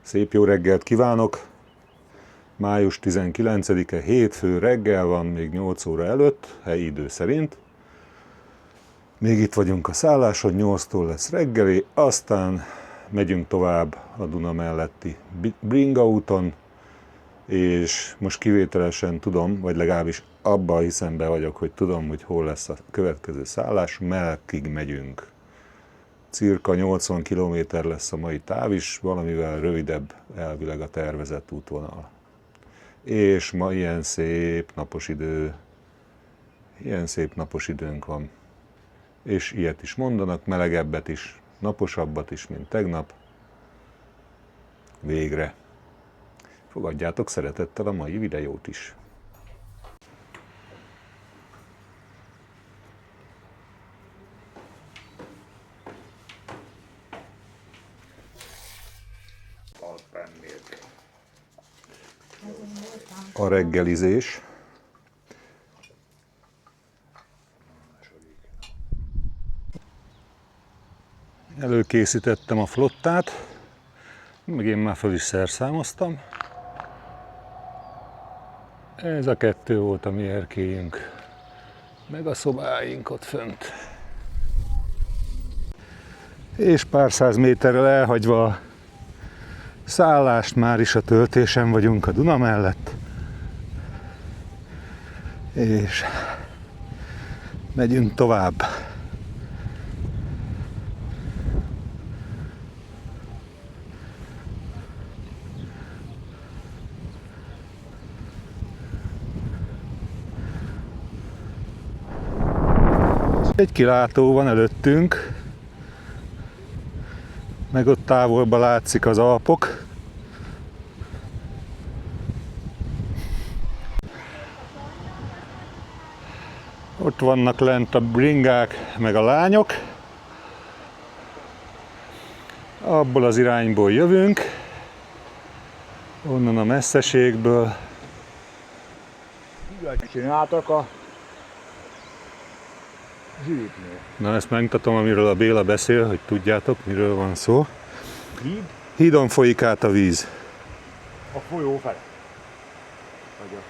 Szép jó reggelt kívánok! Május 19-e hétfő reggel van, még 8 óra előtt, helyi idő szerint. Még itt vagyunk a szálláson, 8-tól lesz reggeli, aztán megyünk tovább a Duna melletti Bringa úton, és most kivételesen tudom, vagy legalábbis abban hiszem be vagyok, hogy tudom, hogy hol lesz a következő szállás, Melkig megyünk. Cirka 80 km lesz a mai táv is, valamivel rövidebb elvileg a tervezett útvonal. És ma ilyen szép napos időnk van. És ilyet is mondanak, melegebbet is, naposabbat is, mint tegnap. Végre. Fogadjátok szeretettel a mai videót is. A reggelizés. Előkészítettem a flottát, meg én már fel is szerszámoztam. Ez a kettő volt a mi erkélyünk, meg a szobáink ott fönt. És pár száz méterrel elhagyva a szállást, már is a töltésen vagyunk a Duna mellett. És megyünk tovább. Egy kilátó van előttünk, meg ott távolba látszik az Alpok. Ott vannak lent a bringák, meg a lányok. Abból az irányból jövünk, onnan a messzeségből. Úgy csináltak a zsűrnél. Na, ezt megmutatom, amiről a Béla beszél, hogy tudjátok, miről van szó. Híd? Hídon folyik át a víz. A folyó fele. Vagy a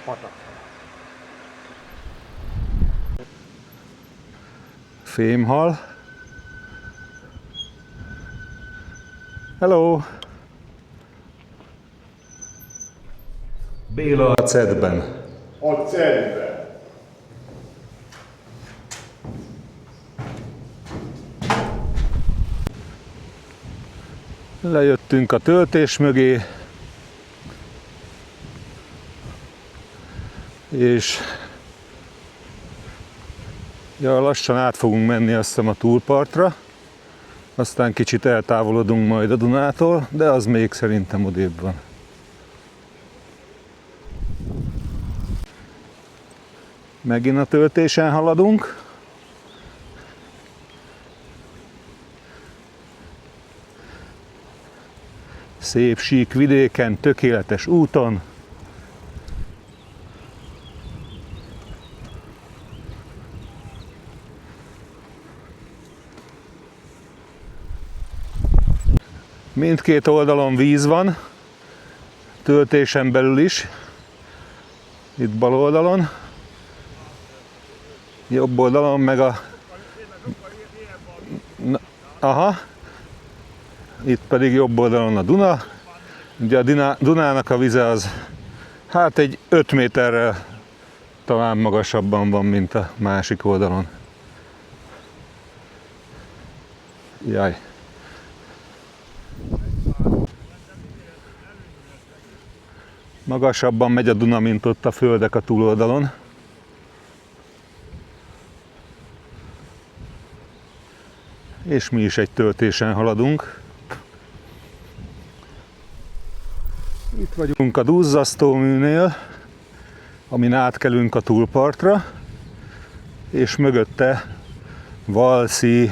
patak. Fémhal. Hello! Béla a CED-ben. A CED-ben. Lejöttünk a töltés mögé, és lassan át fogunk menni, azt hiszem, a túlpartra, aztán kicsit eltávolodunk majd a Dunától, de az még szerintem odébb van. Megint a töltésen haladunk. Szép sík vidéken, tökéletes úton. Mindkét oldalon víz van, töltésen belül is. Itt bal oldalon, jobb oldalon meg a... Aha. Itt pedig jobb oldalon a Duna. Ugye a Dunának a vize az hát egy 5 méterrel talán magasabban van, mint a másik oldalon. Jaj. Magasabban megy a Duna, mint ott a földek a túloldalon. És mi is egy töltésen haladunk. Itt vagyunk a duzzasztóműnél, amin átkelünk a túlpartra, és mögötte Valszi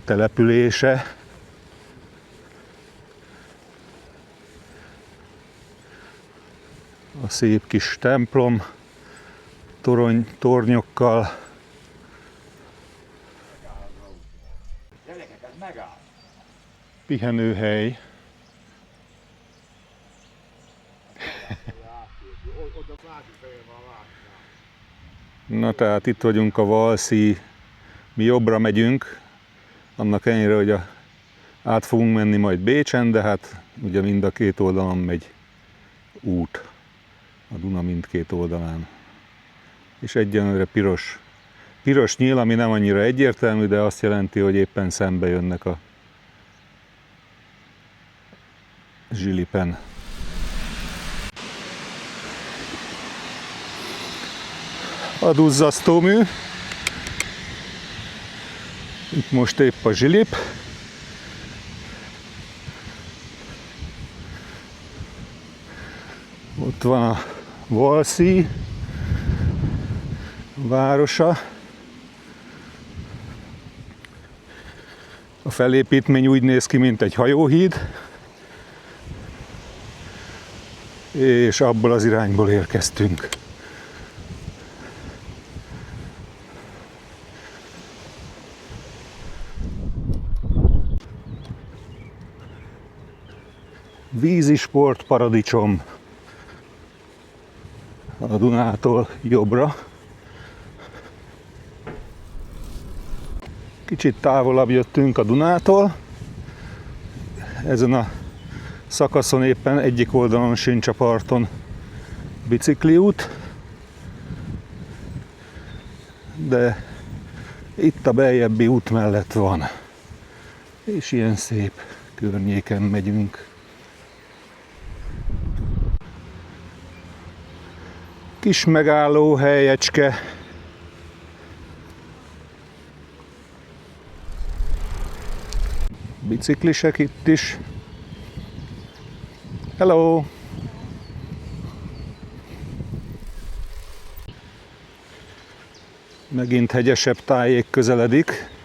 települése. A szép kis templom, tornyokkal. Pihenőhely Ott a másik fején van látnál. Na tehát itt vagyunk a Valszi, mi jobbra megyünk, annak ellenére, hogy át fogunk menni majd Bécsen, de hát ugye mind a két oldalon megy út, a Duna mindkét oldalán. És egyenlőre piros nyíl, ami nem annyira egyértelmű, de azt jelenti, hogy éppen szembe jönnek a zsilipen. A duzzasztómű. Itt most épp a zsilip. Ott van a Valszi városa. A felépítmény úgy néz ki, mint egy hajóhíd. És abból az irányból érkeztünk. Vízisport paradicsom a Dunától jobbra. Kicsit távolabb jöttünk a Dunától. Ezen a szakaszon éppen egyik oldalon sincs a parton bicikliút, de itt a beljebbi út mellett van. És ilyen szép környéken megyünk. Kis megálló helyecske. Biciklisek itt is. Hello! Megint hegyesebb tájék közeledik.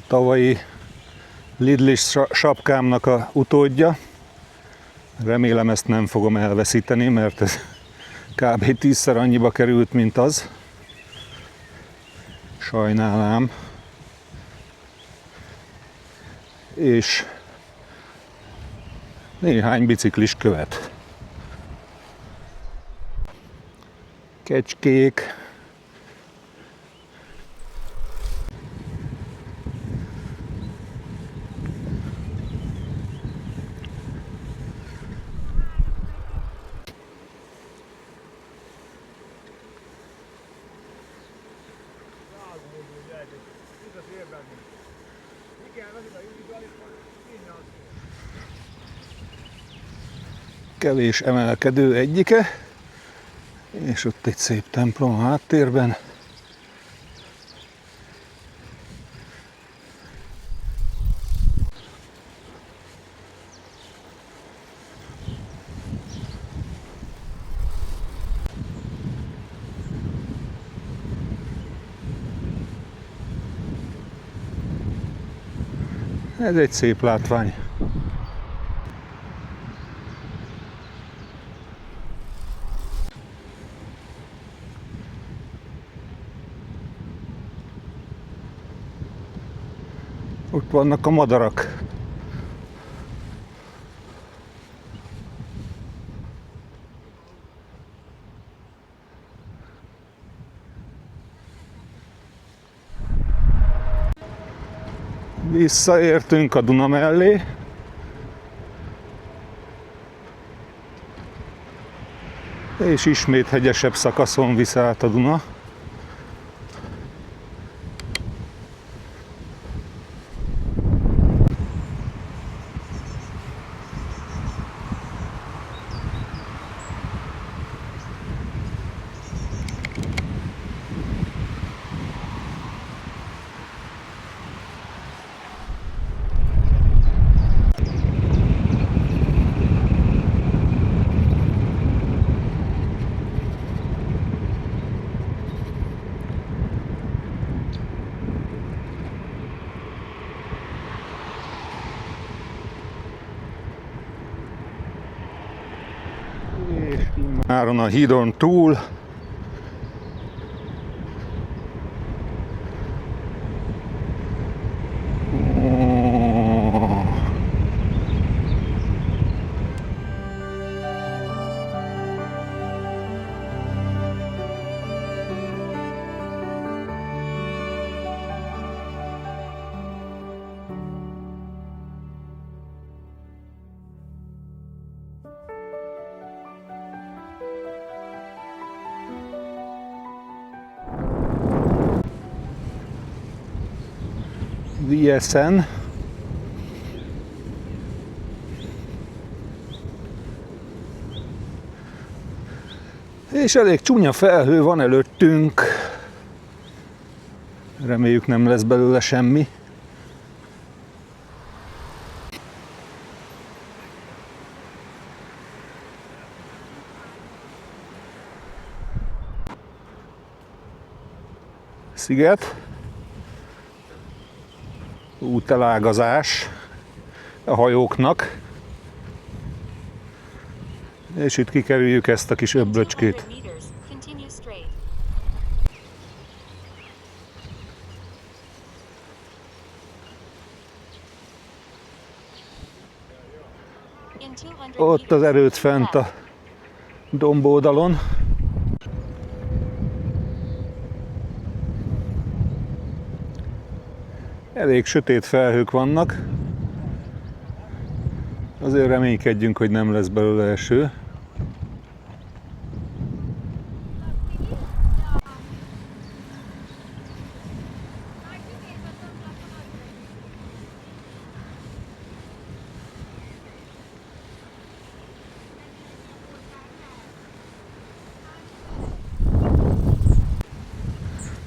Tavalyi Lidl-is sapkámnak a utódja. Remélem ezt nem fogom elveszíteni, mert ez kb. 10-szer annyiba került, mint az. Sajnálám. És néhány biciklis követ. Kecskék. Kevés emelkedő egyike, és ott egy szép templom a háttérben. Ez egy szép látvány. Ott vannak a madarak. Visszaértünk a Duna mellé. És ismét hegyesebb szakaszon visz át a Duna. És immáron a hídon túl Vieszen. És elég csúnya felhő van előttünk. Reméljük nem lesz belőle semmi. Sziget. Útelágazás a hajóknak. És itt kikerüljük ezt a kis öblöcskét. Ott az erőd fent a domboldalon. Elég sötét felhők vannak. Azért reménykedjünk, hogy nem lesz belőle eső.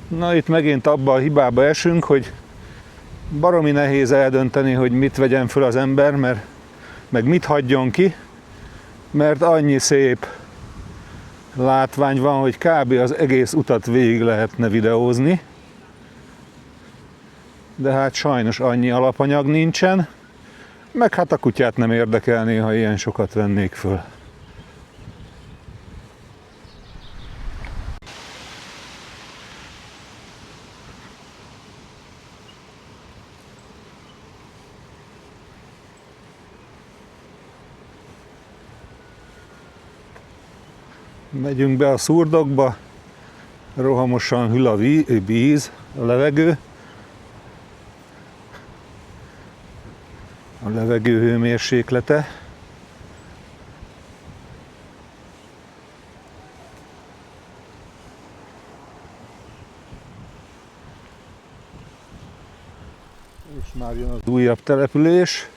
Na, itt megint abba a hibába esünk, hogy baromi nehéz eldönteni, hogy mit vegyen föl az ember, meg mit hagyjon ki, mert annyi szép látvány van, hogy kb. Az egész utat végig lehetne videózni. De hát sajnos annyi alapanyag nincsen, meg hát a kutyát nem érdekelné, ha ilyen sokat vennék föl. Megyünk be a szurdokba, rohamosan hűl a víz, a levegő. A levegő hőmérséklete. És már jön az újabb település.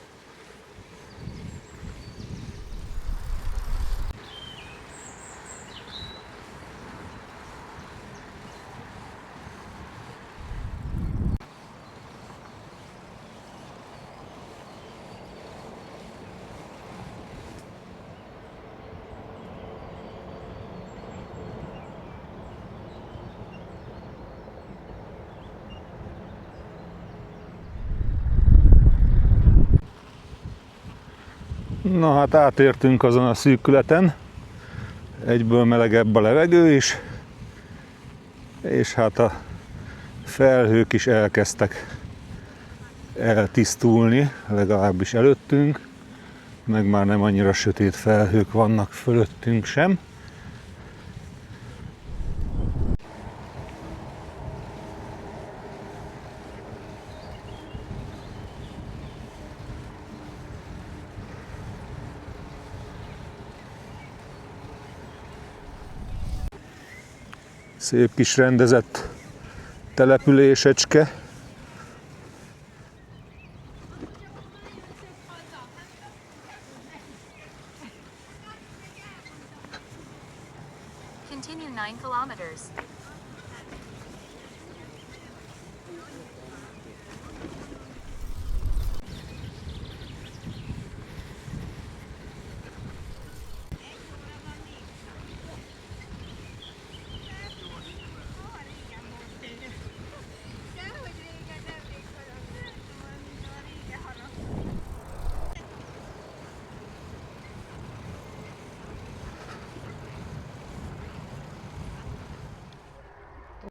Na hát átértünk azon a szűkületen, egyből melegebb a levegő is, és hát a felhők is elkezdtek eltisztulni, legalábbis előttünk, meg már nem annyira sötét felhők vannak fölöttünk sem. Szép kis rendezett településecske. Continue 9 kilometers.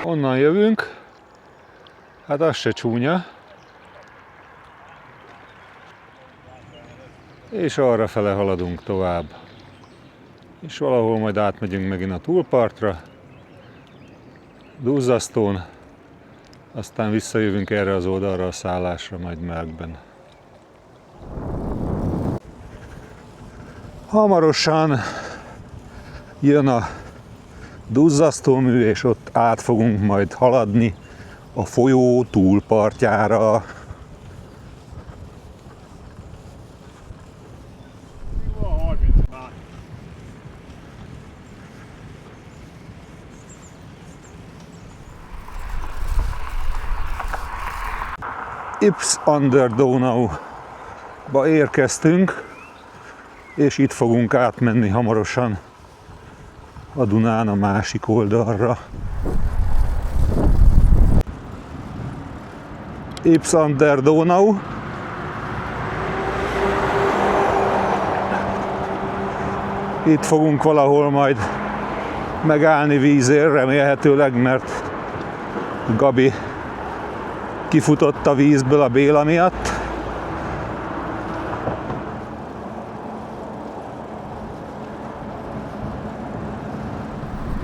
Onnan jövünk, hát az se csúnya, és arra fele haladunk tovább. És valahol majd átmegyünk megint a túlpartra, duzzasztón, aztán visszajövünk erre az oldalra a szállásra, majd Melkben. Hamarosan jön a duzzasztómű, és ott át fogunk majd haladni a folyó túlpartjára. Ybbs an der Donau-ba érkeztünk, és itt fogunk átmenni hamarosan a Dunán a másik oldalra. Ybbs an der Donau. Itt fogunk valahol majd megállni vízért, remélhetőleg, mert Gabi kifutott a vízből a Béla miatt.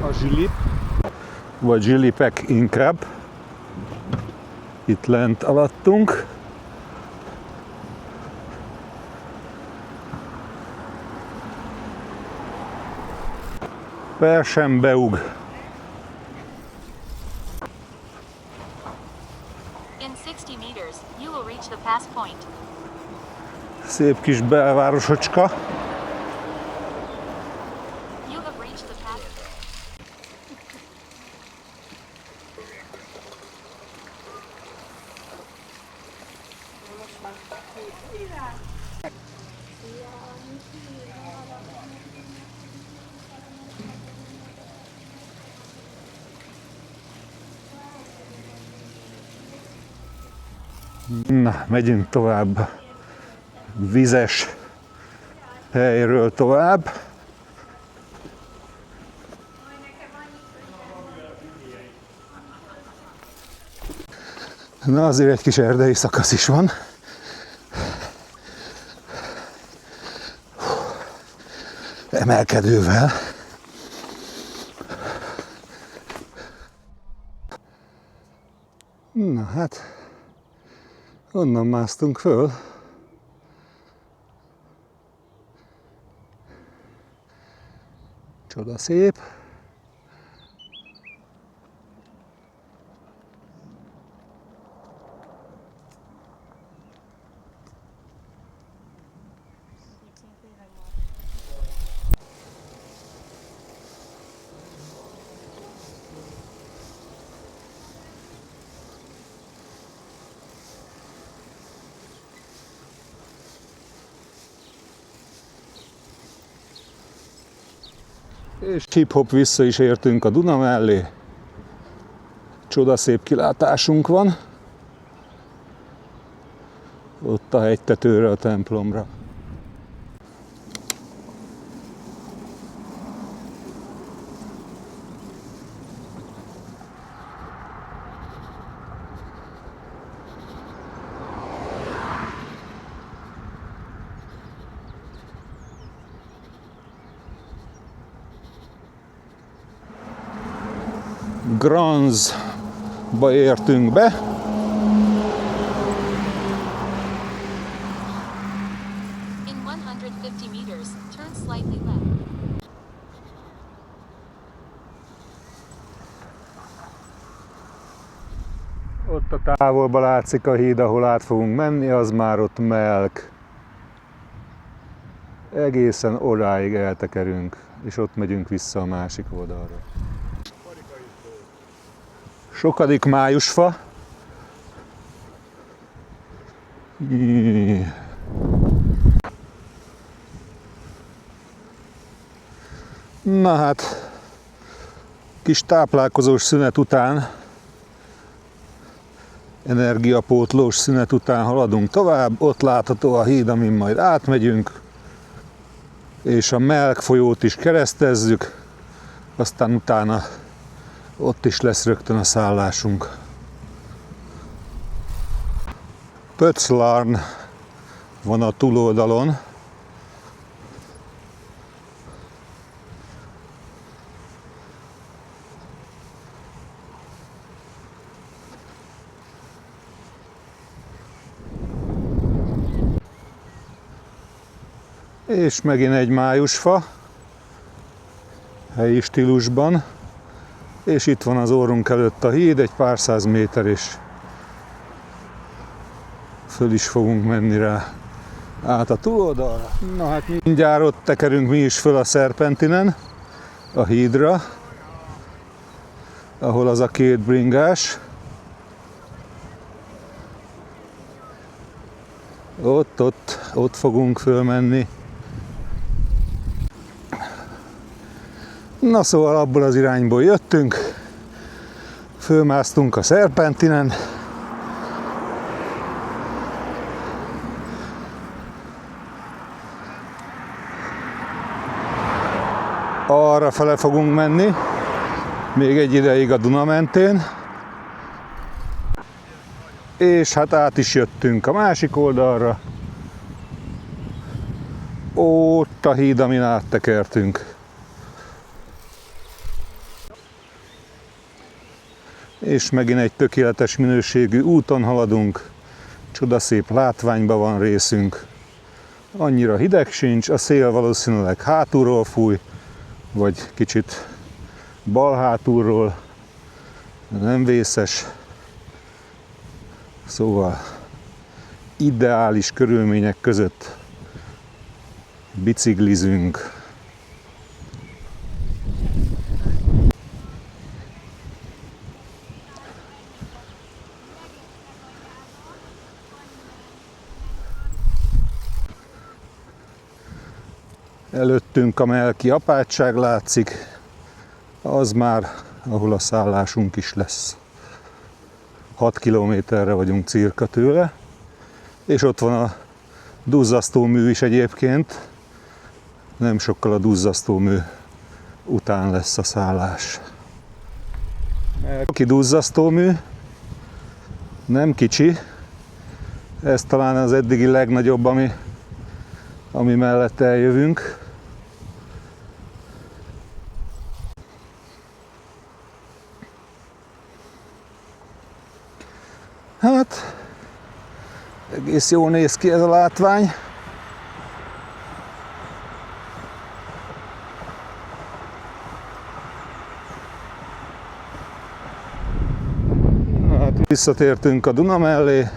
A Zsilip, vagy Zsilipek inkább, itt lent alattunk. Persenbeug. In 60 meters, you will reach the pass point. Szép kis belvárosocska. You have reached the pass. Na, megyünk tovább. Vizes helyről tovább. Na, azért egy kis erdei szakasz is van. Emelkedővel. Na hát, onnan másztunk föl. Csoda szép. És hip-hop vissza is értünk a Duna mellé. Csodaszép kilátásunk van. Ott a hegytetőre, a templomra. Granzba értünk be. In 150 meters, turn slightly left. Ott a távolba látszik a híd, ahol át fogunk menni, az már ott Melk. Egészen odáig eltekerünk, és ott megyünk vissza a másik oldalra. Sokadik májusfa. Na hát, kis táplálkozós szünet után, energiapótlós szünet után haladunk tovább, ott látható a híd, amin majd átmegyünk, és a Melk folyót is keresztezzük, aztán utána ott is lesz rögtön a szállásunk. Pötzlarn van a túloldalon. És megint egy májusfa, helyi stílusban, és itt van az orrunk előtt a híd, egy pár száz méter, és föl is fogunk menni rá át a túloldalra. Na hát mindjárt ott tekerünk mi is föl a Szerpentinen, a hídra, ahol az a két bringás. Ott fogunk fölmenni. Na szóval abból az irányból jöttünk, fölmásztunk a Szerpentinen, arra fele fogunk menni, még egy ideig a Duna mentén, és hát át is jöttünk a másik oldalra, ott a híd, amin áttekertünk. És megint egy tökéletes minőségű úton haladunk, csodaszép látványban van részünk. Annyira hideg sincs, a szél valószínűleg hátulról fúj, vagy kicsit bal hátulról, nem vészes. Szóval ideális körülmények között biciklizünk. Előttünk a melki apátság látszik, az már, ahol a szállásunk is lesz. 6 kilométerre vagyunk cirka tőle, és ott van a duzzasztómű is egyébként. Nem sokkal a duzzasztómű után lesz a szállás. Melki duzzasztómű, nem kicsi, ez talán az eddigi legnagyobb, ami mellett eljövünk. Hát, egész jól néz ki ez a látvány. Na, hát visszatértünk a Duna mellé.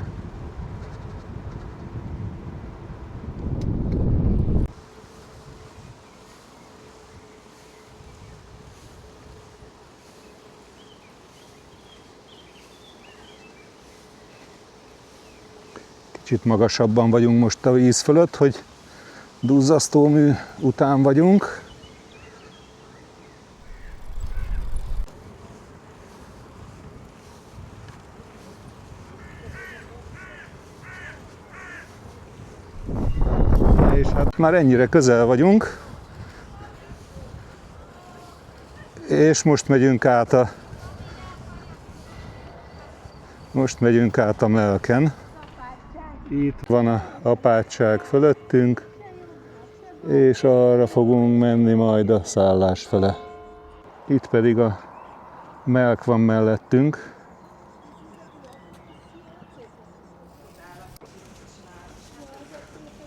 Kicsit magasabban vagyunk most a víz fölött, hogy duzzasztómű után vagyunk. És hát már ennyire közel vagyunk. És most megyünk át a Melken. Itt van a apátság fölöttünk, és arra fogunk menni majd a szállás fele. Itt pedig a Melk van mellettünk.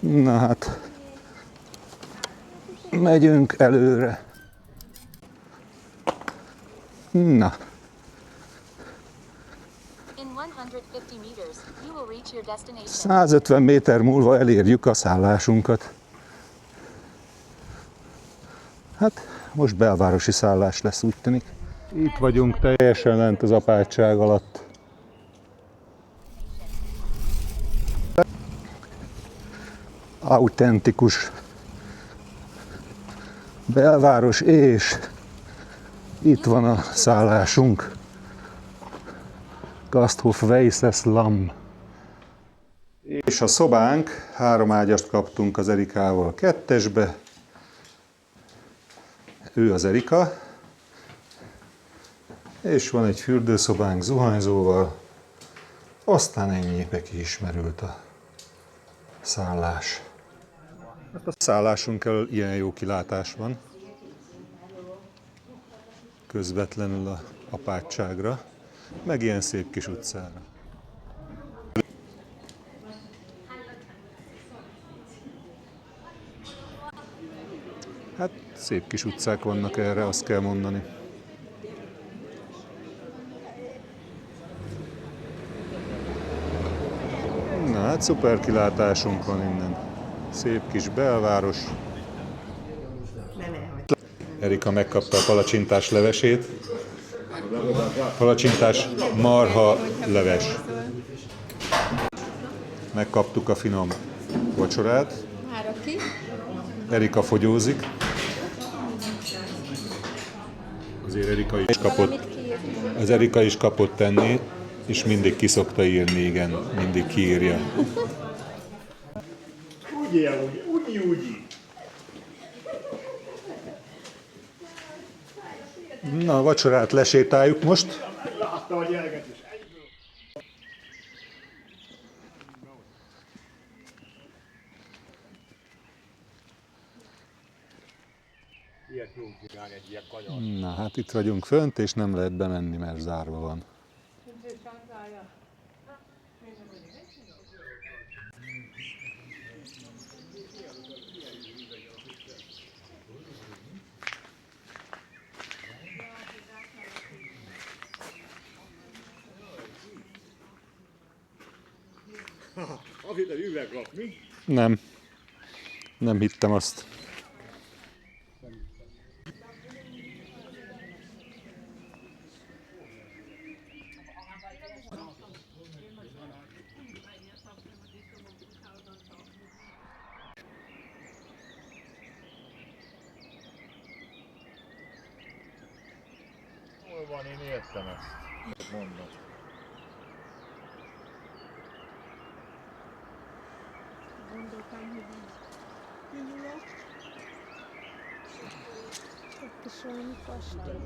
Na hát, megyünk előre. Na, In 150 meters, you will reach your destination. 150 méter múlva elérjük a szállásunkat. Hát, most belvárosi szállás lesz, úgy tűnik. Itt vagyunk teljesen lent az apátság alatt. Autentikus belváros, és itt van a szállásunk. Gasthof Weisseslam. És a szobánk, 3 ágyast kaptunk az Erikával 2-esbe. Ő az Erika. És van egy fürdőszobánk zuhanyzóval. Aztán ennyibe kiismerült a szállás. A szállásunkkel ilyen jó kilátás van. Közvetlenül a apátságra, meg ilyen szép kis utcára. Hát szép kis utcák vannak erre, azt kell mondani. Na hát szuper kilátásunk van innen. Szép kis belváros. Erika megkapta a palacsintás levesét. Palacsintás marha leves. Megkaptuk a finom vacsorát. Erika fogyózik. Azért Erika is kapott, az Erika is kapott enni, és mindig ki szokta írni, igen, mindig kiírja. Úgy. Na, a vacsorát lesétáljuk most. Látta a gyereket is. Ilyet tudunk csinálni, egy ilyen kanyar. Na, hát itt vagyunk fönt, és nem lehet bemenni, mert zárva van. Azt hittem üveglap, mi? Nem. Nem hittem azt. Hol van, én értem ezt. Mondom. Gondoltam, hogy így indulok. Ott is valami kastély.